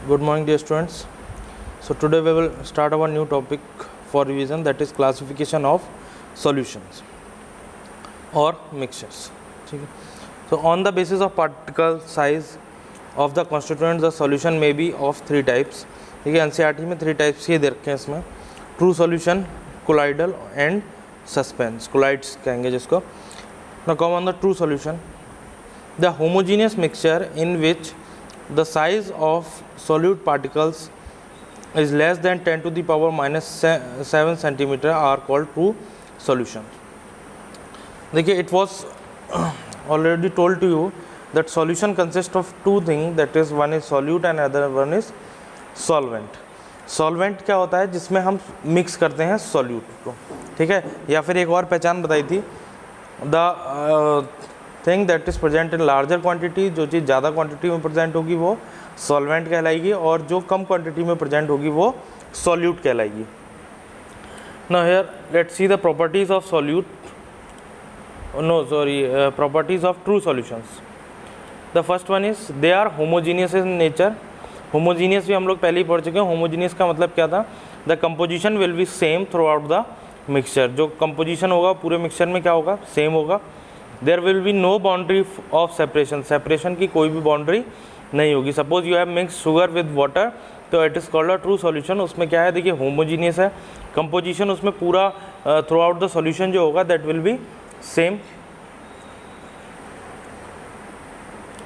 Good morning, dear students. So today we will start our new topic for revision, that is classification of solutions or mixtures. ठीक है. So on the basis of particle size of the constituent, the solution may be of three types. ठीक है, NCERT में three types ये दे रखे हैं इसमें, true solution, colloidal and suspense. colloids कहेंगे जिसको. Now come on the true solution. The homogeneous mixture in which the size of solute particles is less than 10 to the power minus 7 centimeter are called true solution. देखिए, it was already told to you that solution consists of two things, that is one is solute and other one is solvent. solvent क्या होता है? जिसमें हम mix करते हैं solute को, ठीक है. या फिर एक और पहचान बताई थी, the thing that is present in larger quantity, जो चीज़ ज़्यादा क्वांटिटी में प्रेजेंट होगी वो सॉल्वेंट कहलाएगी, और जो कम क्वांटिटी में प्रेजेंट होगी वो सॉल्यूट कहलाएगी. Now here let's see the properties of solute, properties of true solutions. The first one is they are homogeneous in nature. Homogeneous भी हम लोग पहले ही पढ़ चुके हैं. होमोजीनियस का मतलब क्या था? The composition will be same throughout the mixture. जो कंपोजिशन होगा पूरे मिक्सचर में क्या होगा? सेम होगा. There will be no boundary of separation. Separation की कोई भी बाउंड्री नहीं होगी. Suppose you have mix sugar with water, तो it is called a true solution. उसमें क्या है? देखिए, होमोजीनियस है. कंपोजिशन उसमें पूरा थ्रू आउट द सॉल्यूशन जो होगा दैट विल बी सेम,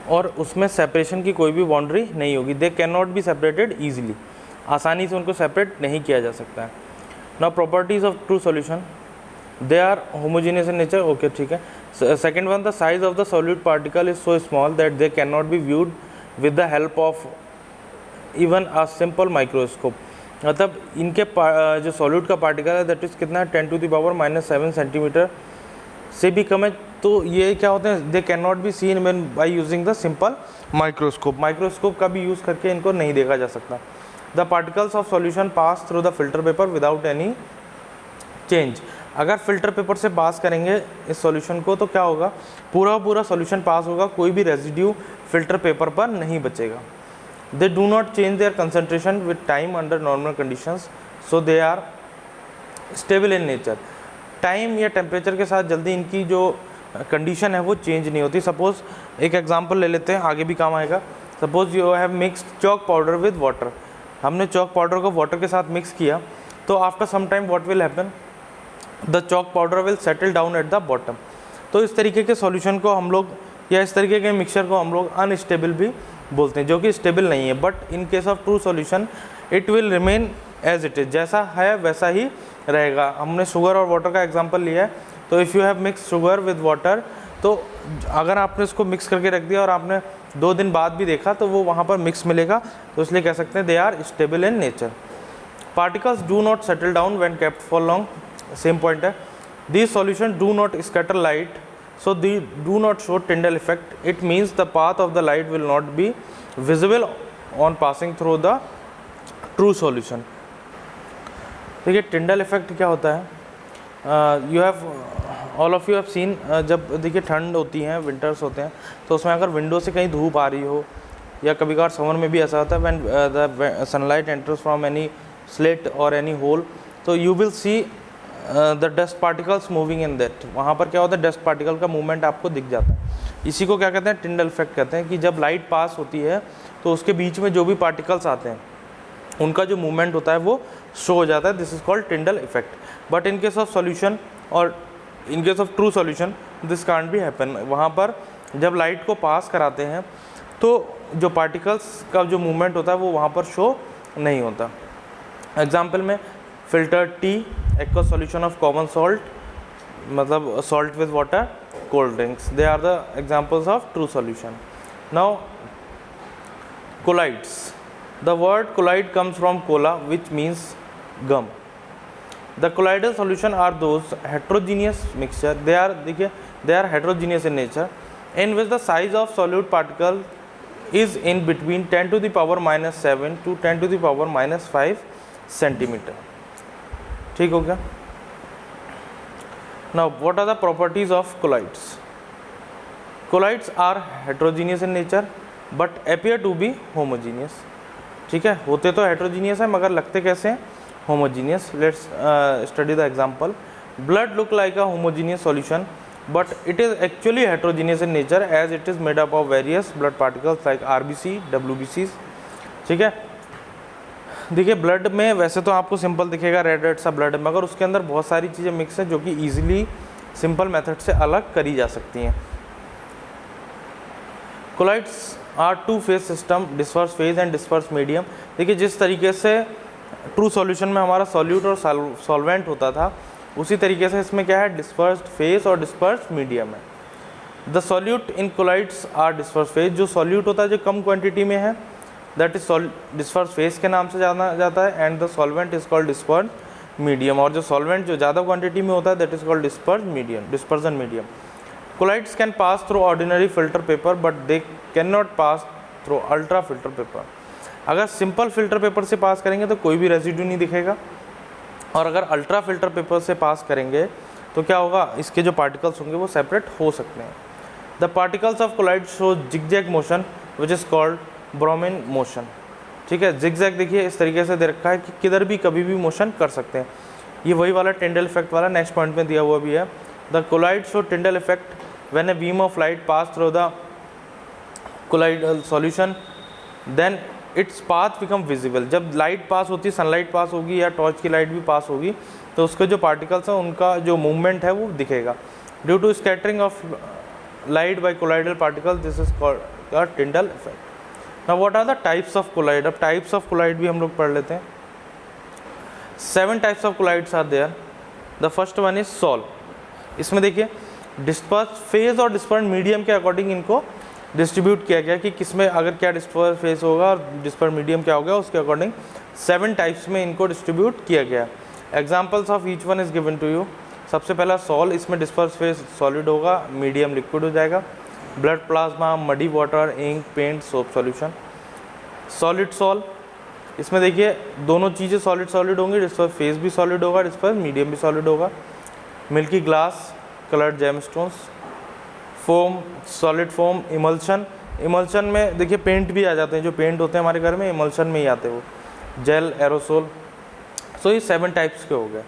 और उसमें सेपरेशन की कोई भी बाउंड्री नहीं होगी. They can not be separated easily. आसानी से उनको सेपरेट नहीं किया जा सकता है. Now properties of true solution, they are homogeneous in nature. Okay, ठीक है. Second one, the size of the solute particle is so small that they cannot be viewed with the help of even a simple microscope. मतलब इनके जो solute का particle है that is कितना है? 10 to the power minus 7 centimetre से भी कम है. तो ये क्या होते हैं? दे can not be seen when by using the simple microscope. Microscope का भी यूज़ करके इनको नहीं देखा जा सकता. The particles of solution pass through the filter paper without any change. अगर फिल्टर पेपर से पास करेंगे इस सॉल्यूशन को तो क्या होगा? पूरा सॉल्यूशन पास होगा, कोई भी रेजिड्यू फिल्टर पेपर पर नहीं बचेगा. They do not change their concentration with time under normal conditions, so they are stable in nature. Time या टेम्परेचर के साथ जल्दी इनकी जो कंडीशन है वो चेंज नहीं होती. सपोज एक एग्जाम्पल ले लेते हैं, आगे भी काम आएगा. Suppose you have mixed chalk powder with water. हमने चॉक पाउडर को वाटर के साथ मिक्स किया, तो after some time what will happen? The chalk powder will settle down at the bottom. तो इस तरीके के सॉल्यूशन को हम लोग, या इस तरीके के मिक्सचर को हम लोग अनस्टेबल भी बोलते हैं, जो कि स्टेबल नहीं है. But in case of true solution it will remain as it is. जैसा है वैसा ही रहेगा. हमने शुगर और वाटर का एग्जांपल लिया है. तो if you have mix sugar with water, तो अगर आपने इसको मिक्स करके रख दिया और आपने 2 दिन बाद भी देखा तो वो वहाँ पर मिक्स मिलेगा. तो इसलिए कह सकते हैं they are stable in nature. Particles do not settle down when kept for long. Same point है. These solutions do not scatter light, so they do not show Tyndall effect. It means the path of the light will not be visible on passing through the true solution. देखिए, Tyndall effect क्या होता है? You have all of you have seen, जब देखिए ठंड होती है, winters होते हैं, तो उसमें अगर विंडो से कहीं धूप आ रही हो, या कभी कभार समर में भी ऐसा होता है, when the sunlight enters from any slit or any hole, तो you will see the dust particles moving in that. वहाँ पर क्या होता है? डस्ट पार्टिकल का मूवमेंट आपको दिख जाता है. इसी को क्या कहते हैं? टिंडल इफेक्ट कहते हैं. कि जब लाइट पास होती है तो उसके बीच में जो भी पार्टिकल्स आते हैं उनका जो मूवमेंट होता है वो शो हो जाता है. This is called Tyndall effect. But in case of solution और in case of true solution this can't be happen. वहाँ पर जब लाइट को पास कराते हैं तो जो पार्टिकल्स का जो मूवमेंट होता है वो वहाँ पर शो नहीं होता. एग्जाम्पल में filter T, aqueous solution of common salt, मतलब salt with water, cold drinks. They are the examples of true solution. Now colloids. The word colloid comes from cola, which means gum. The colloidal solution are those heterogeneous mixture. They are heterogeneous in nature, in which the size of solute particle is in between 10 to the power minus 7 to 10 to the power minus 5 centimeter. ठीक हो गया. Now what are the properties of colloids? Colloids are heterogeneous in nature but appear to be homogeneous. ठीक है, होते तो heterogeneous है मगर लगते कैसे हैं, homogeneous. Let's study the example. Blood look like a homogeneous solution but it is actually heterogeneous in nature as it is made up of various blood particles like RBC, WBC. ठीक है, देखिए blood में वैसे तो आपको simple दिखेगा red red सा blood, मगर उसके अंदर बहुत सारी चीज़ें मिक्स हैं जो कि ईजिली सिंपल मेथड से अलग करी जा सकती हैं। Colloids are two phase system, disperse phase and disperse medium. देखिए जिस तरीके से ट्रू सॉल्यूशन में हमारा सॉल्यूट और सॉल्वेंट होता था, उसी तरीके से इसमें क्या है, डिस्पर्स्ड फेज और डिस्पर्स मीडियम है। The solute in colloids are disperse phase, जो सॉल्यूट होता है जो कम क्वांटिटी में है दैट इज डिस्पर्स फेज के नाम से जाना जाता है, and the solvent is called disperse medium, और जो सॉल्वेंट जो ज़्यादा क्वांटिटी में होता है that is called disperse medium, dispersion medium. Colloids can pass through ordinary filter paper but they can not pass through ultra filter paper. अगर simple filter paper से pass करेंगे तो कोई भी रेजिड्यू नहीं दिखेगा, और अगर अल्ट्रा फिल्टर पेपर से पास करेंगे तो क्या होगा, इसके जो पार्टिकल्स होंगे वो सेपरेट हो सकते हैं। The particles of colloid show zigzag motion which is called Brownian motion. ठीक है, जिगजैग देखिए इस तरीके से दे रखा है कि किधर भी कभी भी मोशन कर सकते हैं। ये वही वाला टिंडल इफेक्ट वाला नेक्स्ट पॉइंट में दिया हुआ भी है। The colloid show Tyndall effect when a beam of light pass through the colloidal solution then its path become visible. जब लाइट पास होती है, सनलाइट पास होगी या टॉर्च की लाइट भी पास होगी, तो उसके जो पार्टिकल्स हैं उनका जो मूवमेंट है वो दिखेगा। Due to scattering of light by colloidal particles this is called Tyndall effect. Now what are the types of colloid. अब टाइप्स ऑफ कोलाइड भी हम लोग पढ़ लेते हैं। 7 types of colloids are there. The first one is sol. इसमें देखिए disperse phase और डिस्पर्स मीडियम के अकॉर्डिंग इनको डिस्ट्रीब्यूट किया गया कि किसमें अगर क्या डिस्पर्स फेज होगा और डिस्पर्स मीडियम क्या होगा, उसके अकॉर्डिंग 7 टाइप्स में इनको डिस्ट्रीब्यूट किया गया। Examples of each one is given to you. सबसे पहला सॉल, इसमें डिस्पर्स फेज सॉलिड होगा, मीडियम लिक्विड हो जाएगा। Blood plasma, muddy water, ink, paint, soap solution. Solid sol, इसमें देखिए दोनों चीज़ें सॉलिड सॉलिड होंगी, डिस्पर्स फेज भी सॉलिड होगा, डिस्पर्स मीडियम भी सॉलिड होगा। Milky glass, coloured gemstones. Foam, solid foam, emulsion. Emulsion में देखिए पेंट भी आ जाते हैं, जो पेंट होते हैं हमारे घर में इमल्शन में ही आते हैं वो। Jail, aerosol. सो ये 7 टाइप्स के हो गए।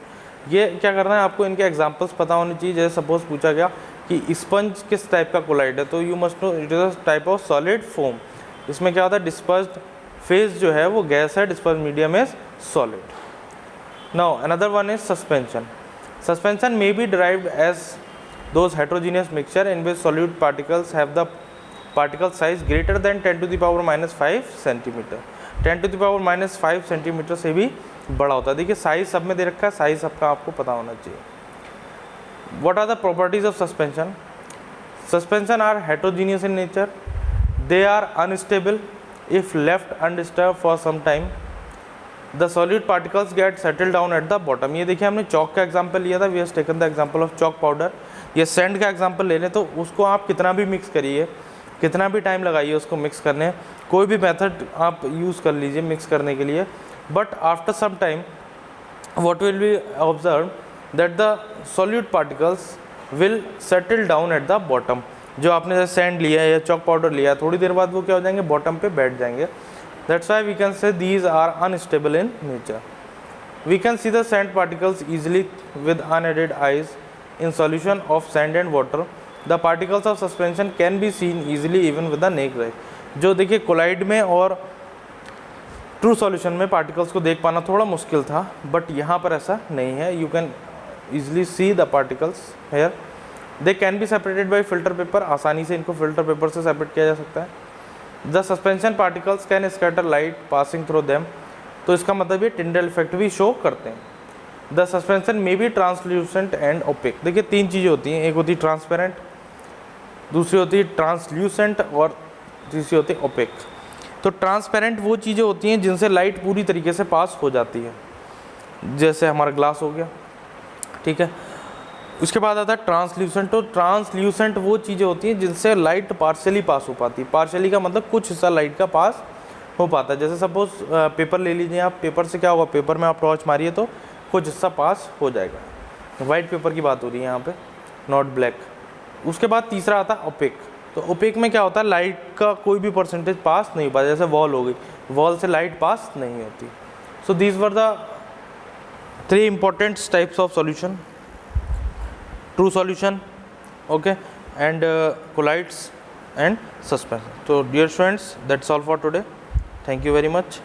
ये क्या करना है आपको, इनके एग्जांपल्स पता होने चाहिए। जैसे सपोज पूछा गया कि स्पंज किस टाइप का कोलाइड है, तो you must know it is a type of solid foam. इसमें क्या होता है, डिस्पर्स्ड फेज जो है वो गैस है, disperse medium is solid. Now another one is suspension. Suspension may be derived as those heterogeneous mixture in which solute particles have the particle size greater than 10 to the power minus 5 centimeter। 10 to the power minus 5 centimetre से भी बड़ा होता है। देखिए size सब में दे रखा है, साइज सबका आपको पता होना चाहिए। What are the properties of suspension? Suspension are heterogeneous in nature. They are unstable if left undisturbed for some time. The solute particles get settled down at the bottom। ये देखिए हमने चौक का एग्जाम्पल लिया था, we have taken the example of chalk powder। ये sand का example ले लें तो उसको आप कितना भी मिक्स करिए, कितना भी टाइम लगाइए उसको मिक्स करने, कोई भी मेथड आप यूज़ कर लीजिए मिक्स करने के लिए, but after some time what will be observe that the solute particles will settle down at the bottom. जो आपने जैसे सैंड लिया है या चॉक पाउडर लिया है, थोड़ी देर बाद वो क्या हो जाएंगे, बॉटम पे बैठ जाएंगे। That's why we can say these are unstable in nature. We can see the sand particles easily with unaided eyes in solution of sand and water। The particles of suspension can be seen easily even with the naked eye। जो देखिए collide में और true solution में particles को देख पाना थोड़ा मुश्किल था, बट यहाँ पर ऐसा नहीं है। You can easily see the particles here. They can be separated by filter paper. आसानी से इनको फिल्टर पेपर से सेपरेट किया जा सकता है। The suspension particles can scatter light passing through them. तो इसका मतलब ये टिंडल इफेक्ट भी शो करते हैं। The suspension may be translucent and opaque. देखिए 3 चीज़ें होती हैं, एक होती है ट्रांसपेरेंट, दूसरी होती है ट्रांसल्यूसेंट और तीसरी होती है ओपेक। तो ट्रांसपेरेंट वो चीज़ें होती हैं जिनसे लाइट पूरी तरीके से पास हो जाती है, जैसे हमारा ग्लास हो गया, ठीक है। उसके बाद आता है ट्रांसल्यूसेंट। तो ट्रांसल्यूसेंट वो चीज़ें होती हैं जिनसे लाइट पार्शियली पास हो पाती है। पार्शियली का मतलब कुछ हिस्सा लाइट का पास हो पाता है। जैसे सपोज पेपर ले लीजिए आप, पेपर से क्या होगा, पेपर में आप टॉर्च मारिए तो कुछ हिस्सा पास हो जाएगा। वाइट पेपर की बात हो रही है यहाँ पे, नॉट ब्लैक। उसके बाद तीसरा आता है ओपेक। तो ओपेक में क्या होता है, लाइट का कोई भी परसेंटेज पास नहीं हो पाता, जैसे वॉल हो गई, वॉल से लाइट पास नहीं होती। So these were the 3 important types of solution: true solution, okay, and colloids and suspension. So dear students, that's all for today. Thank you very much.